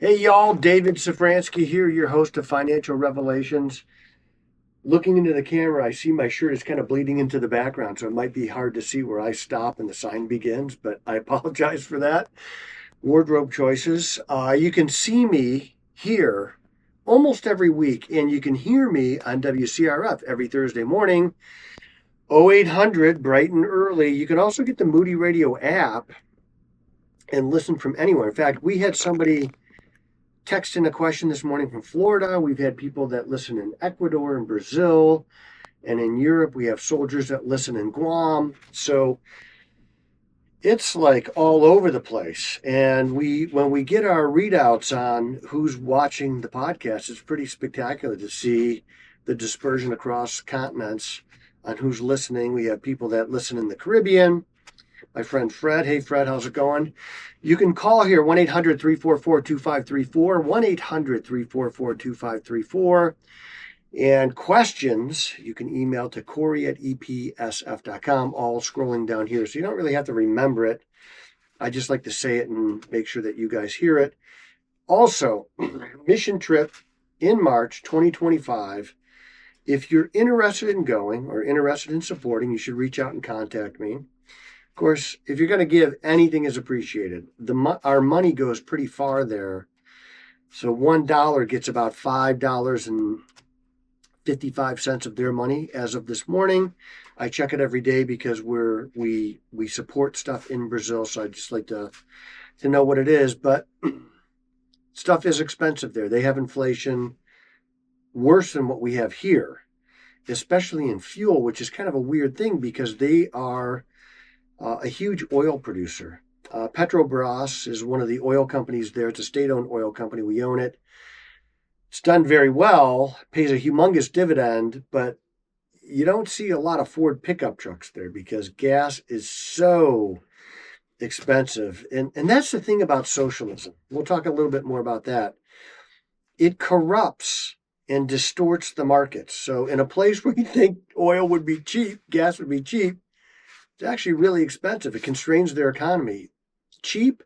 Hey y'all, David Szafranski here, your host of Financial Revelations. Looking into the camera, I see my shirt is kind of bleeding into the background, so it might be hard to see where I stop and the sign begins, but I apologize for that. Wardrobe choices. You can see me here almost every week, and you can hear me on WCRF every Thursday morning, 0800, bright and early. You can also get the Moody Radio App and listen from anywhere. In fact, we had somebody text in a question this morning from Florida. We've had people that listen in Ecuador and Brazil, and in Europe we have soldiers that listen in Guam. So it's like all over the place. And when we get our readouts on who's watching the podcast, it's pretty spectacular to see the dispersion across continents on who's listening. We have people that listen in the Caribbean. My friend Fred. Hey, Fred, how's it going? You can call here, 1-800-344-2534, 1-800-344-2534. And questions, you can email to Corey@epsf.com, all scrolling down here. So you don't really have to remember it. I just like to say it and make sure that you guys hear it. Also, mission trip in March 2025. If you're interested in going or interested in supporting, you should reach out and contact me. Of course, if you're going to give, anything is appreciated. Our money goes pretty far there. So $1 gets about $5.55 of their money as of this morning. I check it every day because we support stuff in Brazil. So I just like to know what it is. But stuff is expensive there. They have inflation worse than what we have here, especially in fuel, which is kind of a weird thing because they are a huge oil producer. Petrobras is one of the oil companies there. It's a state-owned oil company. We own it. It's done very well, pays a humongous dividend, but you don't see a lot of Ford pickup trucks there because gas is so expensive. And that's the thing about socialism. We'll talk a little bit more about that. It corrupts and distorts the markets. So in a place where you think oil would be cheap, gas would be cheap, it's actually really expensive. It constrains their economy. Cheap,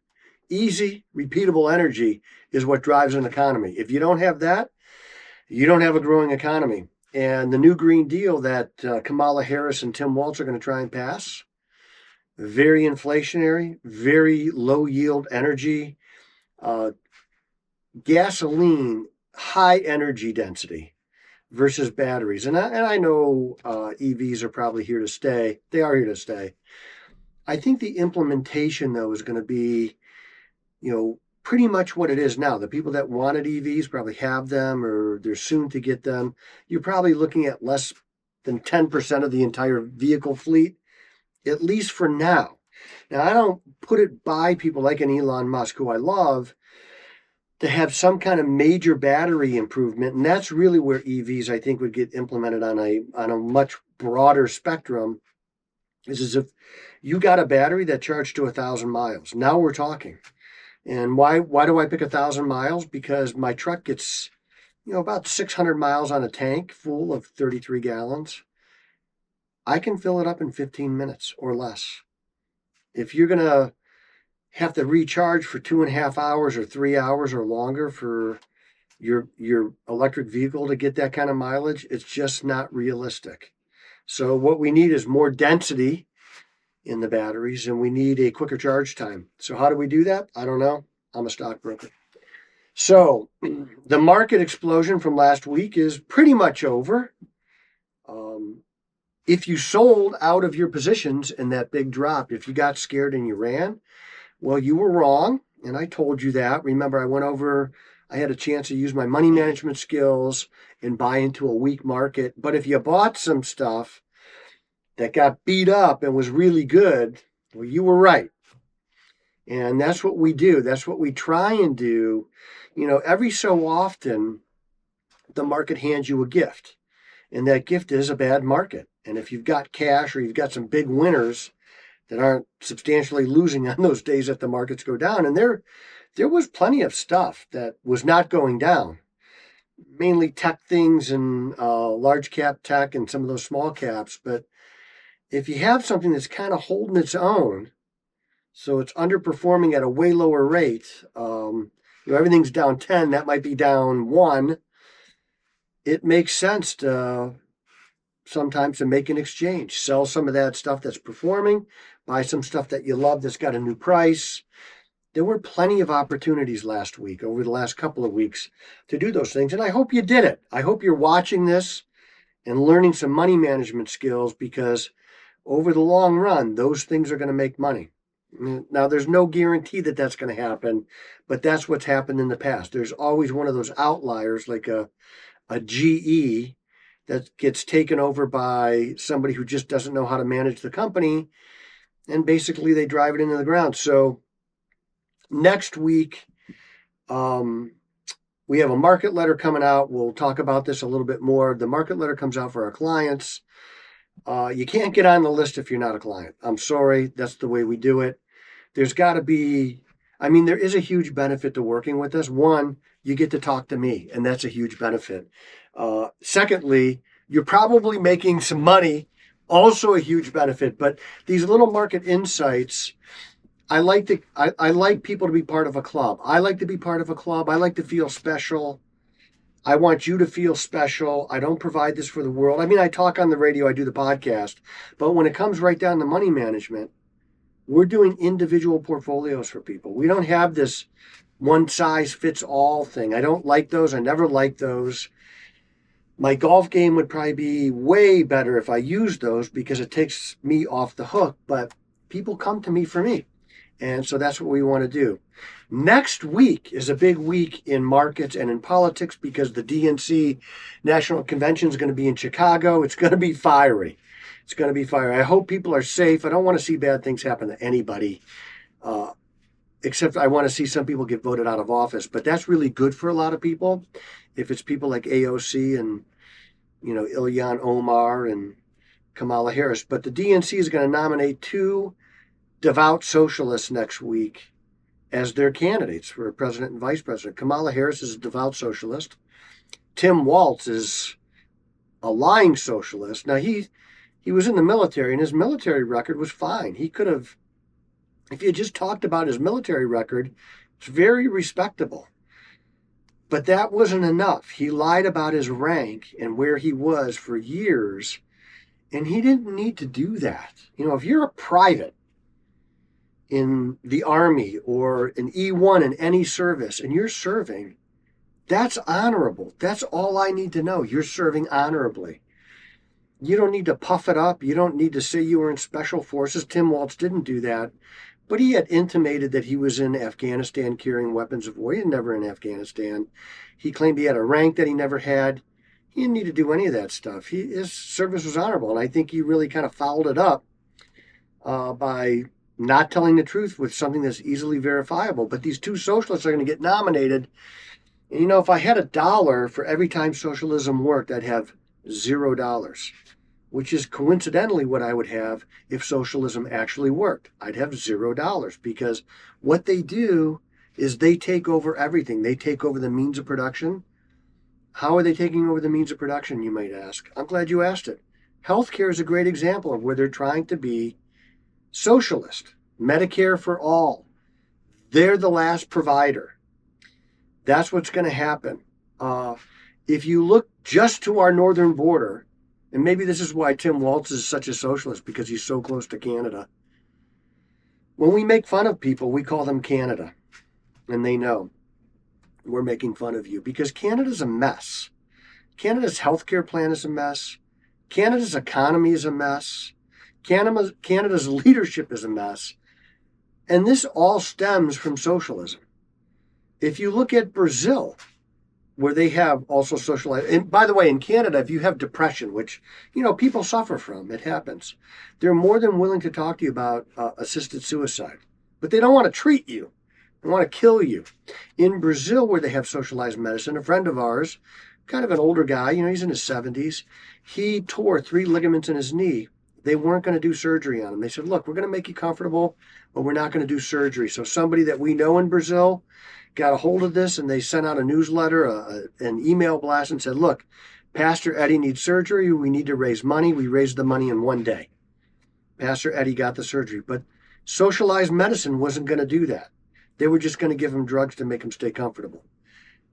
easy, repeatable energy is what drives an economy. If you don't have that, you don't have a growing economy. And the new Green Deal that Kamala Harris and Tim Walz are going to try and pass, very inflationary, very low yield energy, gasoline, high energy density versus batteries. And I know EVs are probably here to stay. They are here to stay. I think the implementation, though, is going to be, pretty much what it is now. The people that wanted EVs probably have them or they're soon to get them. You're probably looking at less than 10% of the entire vehicle fleet, at least for now. Now, I don't put it by people like an Elon Musk, who I love, to have some kind of major battery improvement. And that's really where EVs, I think, would get implemented on a much broader spectrum, is as if you got a battery that charged to 1,000 miles. Now we're talking. And why do I pick 1,000 miles? Because my truck gets, about 600 miles on a tank full of 33 gallons. I can fill it up in 15 minutes or less. If you're going to have to recharge for 2.5 hours or 3 hours or longer for your electric vehicle to get that kind of mileage, it's just not realistic. So what we need is more density in the batteries, and we need a quicker charge time. So how do we do that? I don't know. I'm a stockbroker. So the market explosion from last week is pretty much over. If you sold out of your positions in that big drop, if you got scared and you ran, well, you were wrong, and I told you that. Remember, I had a chance to use my money management skills and buy into a weak market. But if you bought some stuff that got beat up and was really good, well, you were right. And that's what we do. That's what we try and do. Every so often, the market hands you a gift, and that gift is a bad market. And if you've got cash or you've got some big winners that aren't substantially losing on those days that the markets go down. And there was plenty of stuff that was not going down, mainly tech things and large cap tech and some of those small caps. But if you have something that's kind of holding its own, so it's underperforming at a way lower rate, everything's down 10, that might be down 1. It makes sense to sometimes to make an exchange. Sell some of that stuff that's performing, buy some stuff that you love that's got a new price. There were plenty of opportunities last week, over the last couple of weeks, to do those things. And I hope you did it. I hope you're watching this and learning some money management skills, because over the long run, those things are going to make money. Now, there's no guarantee that that's going to happen, but that's what's happened in the past. There's always one of those outliers, like a GE that gets taken over by somebody who just doesn't know how to manage the company, and basically they drive it into the ground. So next week, we have a market letter coming out. We'll talk about this a little bit more. The market letter comes out for our clients. You can't get on the list if you're not a client. I'm sorry. That's the way we do it. There's got to be, there is a huge benefit to working with us. One, you get to talk to me, and that's a huge benefit. Secondly, you're probably making some money, also a huge benefit. But these little market insights, I like people to be part of a club. I like to be part of a club. I like to feel special. I want you to feel special. I don't provide this for the world. I talk on the radio, I do the podcast, but when it comes right down to money management, we're doing individual portfolios for people. We don't have this one size fits all thing. I don't like those. I never liked those. My golf game would probably be way better if I used those, because it takes me off the hook, but people come to me for me. And so that's what we want to do. Next week is a big week in markets and in politics, because the DNC National Convention is going to be in Chicago. It's going to be fiery. It's going to be fiery. I hope people are safe. I don't want to see bad things happen to anybody, except I want to see some people get voted out of office. But that's really good for a lot of people. If it's people like AOC and, Ilhan Omar and Kamala Harris. But the DNC is going to nominate 2 devout socialists next week as their candidates for president and vice president. Kamala Harris is a devout socialist. Tim Walz is a lying socialist. Now, he was in the military, and his military record was fine. He could have, if he had just talked about his military record, it's very respectable. But that wasn't enough. He lied about his rank and where he was for years, and he didn't need to do that. If you're a private in the Army or an E1 in any service and you're serving, that's honorable. That's all I need to know. You're serving honorably. You don't need to puff it up. You don't need to say you were in special forces. Tim Walz didn't do that, but he had intimated that he was in Afghanistan carrying weapons of war. He was never in Afghanistan. He claimed he had a rank that he never had. He didn't need to do any of that stuff. His service was honorable, and I think he really kind of fouled it up by not telling the truth with something that's easily verifiable. But these 2 socialists are going to get nominated. And if I had $1 for every time socialism worked, I'd have $0, which is coincidentally what I would have if socialism actually worked. I'd have $0, because what they do is they take over everything. They take over the means of production. How are they taking over the means of production, you might ask? I'm glad you asked it. Healthcare is a great example of where they're trying to be socialist. Medicare for all. They're the last provider. That's what's going to happen. If you look just to our northern border, and maybe this is why Tim Walz is such a socialist, because he's so close to Canada. When we make fun of people, we call them Canada. And they know we're making fun of you, because Canada's a mess. Canada's healthcare plan is a mess. Canada's economy is a mess. Canada's leadership is a mess. And this all stems from socialism. If you look at Brazil, where they have also socialized, and by the way, in Canada, if you have depression, which, people suffer from, it happens, they're more than willing to talk to you about assisted suicide. But they don't want to treat you. They want to kill you. In Brazil, where they have socialized medicine, a friend of ours, kind of an older guy, he's in his 70s, he tore 3 ligaments in his knee. They weren't going to do surgery on him. They said, look, we're going to make you comfortable, but we're not going to do surgery. So somebody that we know in Brazil got a hold of this, and they sent out a newsletter, an email blast, and said, look, Pastor Eddie needs surgery. We need to raise money. We raised the money in 1 day. Pastor Eddie got the surgery. But socialized medicine wasn't going to do that. They were just going to give them drugs to make them stay comfortable.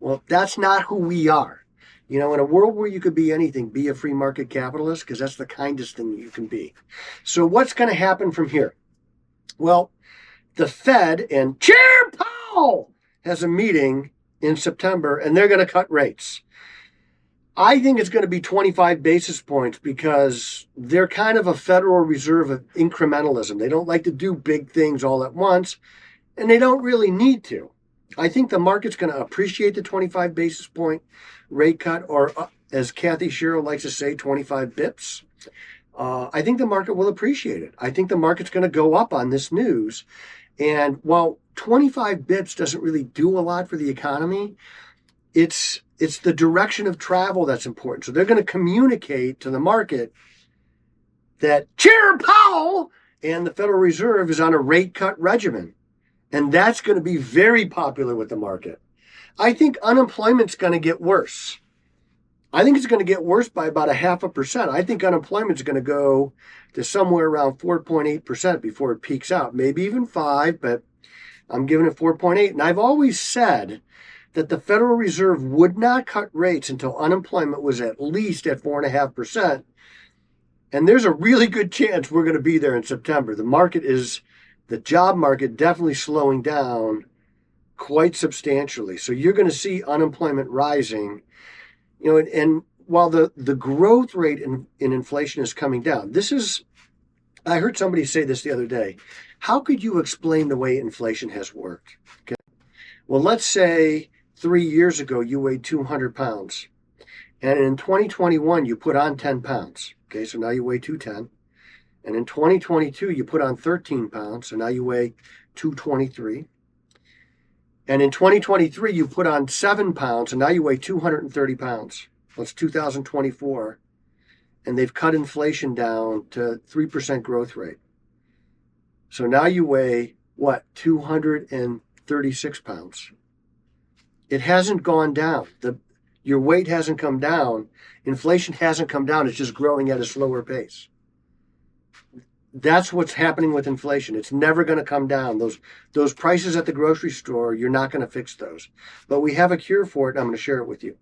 Well, that's not who we are. In a world where you could be anything, be a free market capitalist, because that's the kindest thing you can be. So what's going to happen from here? Well, the Fed and Chair Powell has a meeting in September, and they're going to cut rates. I think it's going to be 25 basis points because they're kind of a Federal Reserve of incrementalism. They don't like to do big things all at once, and they don't really need to. I think the market's going to appreciate the 25 basis point rate cut, or as Kathy Sherrill likes to say, 25 bips. I think the market will appreciate it. I think the market's going to go up on this news. And while 25 bips doesn't really do a lot for the economy, it's the direction of travel that's important. So they're going to communicate to the market that Chair Powell and the Federal Reserve is on a rate cut regimen. And that's going to be very popular with the market. I think unemployment's going to get worse. I think it's going to get worse by about 0.5%. I think unemployment's going to go to somewhere around 4.8% before it peaks out. Maybe even 5, but I'm giving it 4.8. And I've always said that the Federal Reserve would not cut rates until unemployment was at least at 4.5%. And there's a really good chance we're going to be there in September. The job market definitely slowing down quite substantially. So you're going to see unemployment rising, and while the growth rate in inflation is coming down, I heard somebody say this the other day. How could you explain the way inflation has worked? Okay. Well, let's say 3 years ago, you weighed 200 pounds. And in 2021, you put on 10 pounds. Okay, so now you weigh 210. And in 2022, you put on 13 pounds. So now you weigh 223. And in 2023, you put on 7 pounds. And now you weigh 230 pounds. That's 2024. And they've cut inflation down to 3% growth rate. So now you weigh, 236 pounds. It hasn't gone down. Your weight hasn't come down. Inflation hasn't come down. It's just growing at a slower pace. That's what's happening with inflation. It's never going to come down. Those prices at the grocery store, you're not going to fix those. But we have a cure for it, and I'm going to share it with you.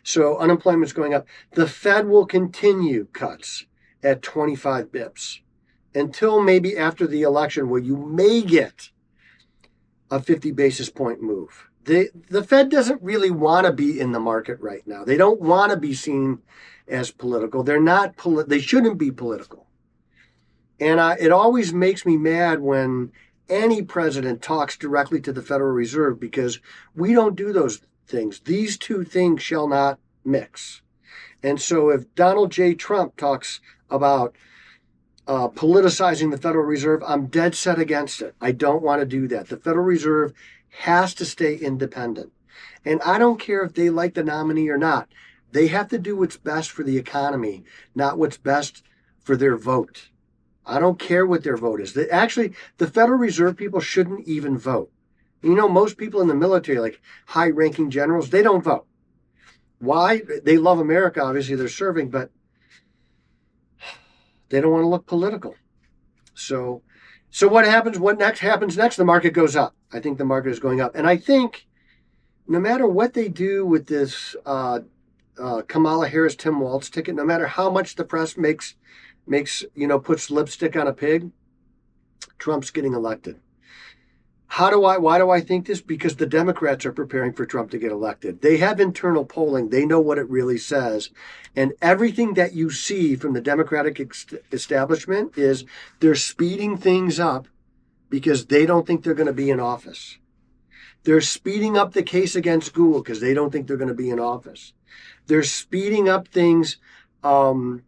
So unemployment's going up. The Fed will continue cuts at 25 bips until maybe after the election, where you may get a 50 basis point move. The Fed doesn't really want to be in the market right now. They don't want to be seen as political. They shouldn't be political. And it always makes me mad when any president talks directly to the Federal Reserve, because we don't do those things. These two things shall not mix. And so if Donald J. Trump talks about politicizing the Federal Reserve, I'm dead set against it. I don't want to do that. The Federal Reserve has to stay independent. And I don't care if they like the nominee or not. They have to do what's best for the economy, not what's best for their vote. I don't care what their vote is. Actually, the Federal Reserve people shouldn't even vote. Most people in the military, like high-ranking generals, they don't vote. Why? They love America, obviously they're serving, but they don't want to look political. So what happens? What happens next? The market goes up. I think the market is going up. And I think no matter what they do with this Kamala Harris, Tim Walz ticket, no matter how much the press puts lipstick on a pig, Trump's getting elected. Why do I think this? Because the Democrats are preparing for Trump to get elected. They have internal polling. They know what it really says. And everything that you see from the Democratic establishment is they're speeding things up because they don't think they're going to be in office. They're speeding up the case against Google because they don't think they're going to be in office. They're speeding up things in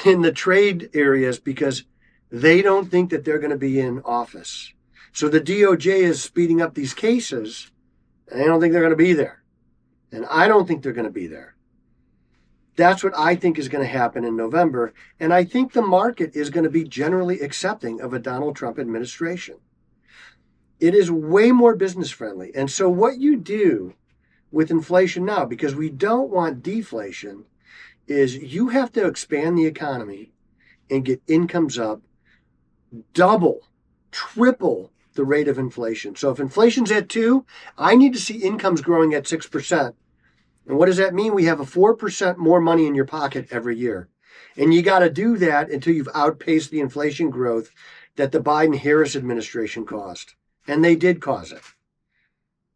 the trade areas because they don't think that they're going to be in office. So the DOJ is speeding up these cases, and they don't think they're going to be there. And I don't think they're going to be there. That's what I think is going to happen in November. And I think the market is going to be generally accepting of a Donald Trump administration. It is way more business friendly. And so what you do with inflation now, because we don't want deflation, is you have to expand the economy and get incomes up double, triple the rate of inflation. So if inflation's at 2, I need to see incomes growing at 6%. And what does that mean? We have a 4% more money in your pocket every year. And you got to do that until you've outpaced the inflation growth that the Biden-Harris administration caused. And they did cause it.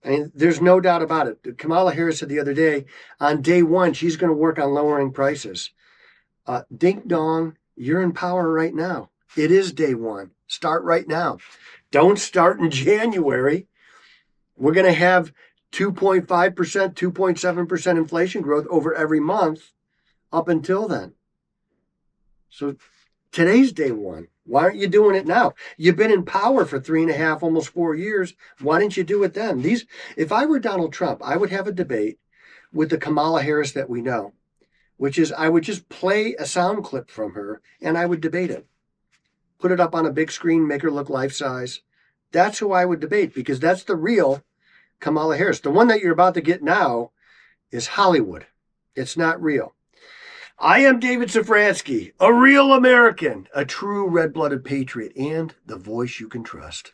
I mean, there's no doubt about it. Kamala Harris said the other day, on day one, she's going to work on lowering prices. Ding dong, you're in power right now. It is day one. Start right now. Don't start in January. We're going to have 2.5%, 2.7% inflation growth over every month up until then. So today's day one. Why aren't you doing it now? You've been in power for 3.5, almost 4 years. Why didn't you do it then? If I were Donald Trump, I would have a debate with the Kamala Harris that we know, which is I would just play a sound clip from her and I would debate it. Put it up on a big screen, make her look life-size. That's who I would debate, because that's the real Kamala Harris. The one that you're about to get now is Hollywood. It's not real. I am David Szafranski, a real American, a true red-blooded patriot, and the voice you can trust.